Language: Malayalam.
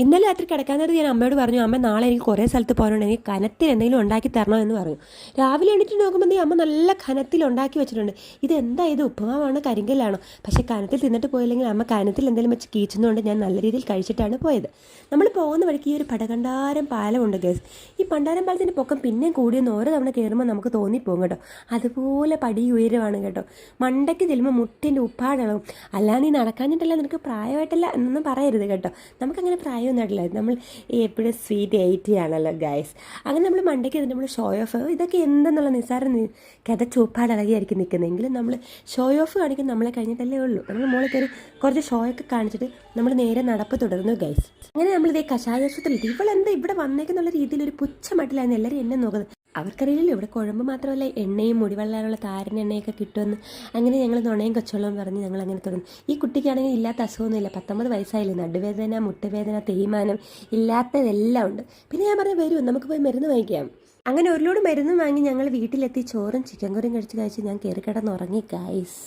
ഇന്നലെ രാത്രി കിടക്കാൻ നേരത്ത് ഞാൻ അമ്മയോട് പറഞ്ഞു, അമ്മ നാളെ എനിക്ക് കുറേ സ്ഥലത്ത് പോകാനുണ്ട്, എനിക്ക് കനത്തിൽ എന്തെങ്കിലും ഉണ്ടാക്കി തരണോ എന്ന് പറഞ്ഞു. രാവിലെ എണീറ്റ് നോക്കുമ്പോൾ അമ്മ നല്ല കനത്തിൽ ഉണ്ടാക്കി വെച്ചിട്ടുണ്ട്. ഇതെന്താ, ഇത് ഉപ്പുമാവാണോ കരിങ്കല്ലാണോ? പക്ഷേ കനത്തിൽ തിന്നിട്ട് പോയില്ലെങ്കിൽ അമ്മ കനത്തിൽ എന്തെങ്കിലും വെച്ച് കീച്ചുന്നതുകൊണ്ട് ഞാൻ നല്ല രീതിയിൽ കഴിച്ചിട്ടാണ് പോയത്. നമ്മൾ പോകുന്ന വഴിക്ക് ഈ ഒരു പടകണ്ടാരം പാലമുണ്ട് ഗേസ്. ഈ പണ്ടാരം പാലത്തിൻ്റെ പൊക്കം പിന്നെയും കൂടിയെന്ന് ഓരോ തവണ കയറുമ്പോൾ നമുക്ക് തോന്നിപ്പോകും കേട്ടോ. അതുപോലെ പടി ഉയരമാണ് കേട്ടോ. മണ്ടയ്ക്ക് ചെല്ലുമ്പോൾ മുട്ടിൻ്റെ ഉപ്പാടളവും. അല്ലാതെ നീ നടക്കാഞ്ഞിട്ടല്ല, നിനക്ക് പ്രായമായിട്ടല്ല എന്നൊന്നും പറയരുത് കേട്ടോ. നമുക്കങ്ങനെ പ്രായമൊന്നും ആയിട്ടില്ല. നമ്മൾ എപ്പോഴും സ്വീറ്റ് 80 ആണല്ലോ ഗൈസ്. അങ്ങനെ നമ്മൾ മണ്ടയ്ക്ക് നമ്മൾ ഷോ ഓഫ്, ഇതൊക്കെ എന്തെന്നുള്ള നിസ്സാരം കിതച്ച് ഉപ്പാടളകിയായിരിക്കും നിൽക്കുന്നതെങ്കിലും നമ്മൾ ഷോ ഓഫ് കാണിക്കും നമ്മളെ കഴിഞ്ഞിട്ടല്ലേ ഉള്ളൂ. നമ്മൾ മോളെ കയറി കുറച്ച് ഷോ ഒക്കെ കാണിച്ചിട്ട് നമ്മൾ നേരെ നടപ്പ് തുടർന്നു ഗൈസ്. അങ്ങനെ നമ്മളിതേ കഷായാശുപത്രിയിൽ ഇവളെന്താ ഇവിടെ വന്നേക്കെന്നുള്ള രീതിയിൽ ഒരു പുച്ഛമായിട്ടില്ലായിരുന്നു എല്ലാവരും എന്നെ നോക്കുന്നത്. അവർക്കറിയില്ലല്ലോ ഇവിടെ കുഴമ്പ് മാത്രമല്ല എണ്ണയും മുടിവെള്ളാനുള്ള താരൻ എണ്ണയൊക്കെ കിട്ടുമെന്ന്. അങ്ങനെ ഞങ്ങൾ നുണയും കൊച്ചോളവും പറഞ്ഞ് ഞങ്ങൾ അങ്ങനെ തുടങ്ങി. ഈ കുട്ടിക്കാണെങ്കിൽ ഇല്ലാത്ത അസുഖമൊന്നുമില്ല, 19 വയസ്സായില്ലേ. നടുവേദന, മുട്ടുവേദന, തേയ്മാനം, ഇല്ലാത്തതെല്ലാം ഉണ്ട്. പിന്നെ ഞാൻ പറഞ്ഞു വരും നമുക്ക് പോയി മരുന്ന് വാങ്ങിക്കാം. അങ്ങനെ ഒരു ലോഡ് മരുന്ന് വാങ്ങി ഞങ്ങൾ വീട്ടിലെത്തി ചോറും ചിക്കൻ കറിയും കഴിച്ച് ഞാൻ കയറി കിടന്നുറങ്ങി ഗൈസ്.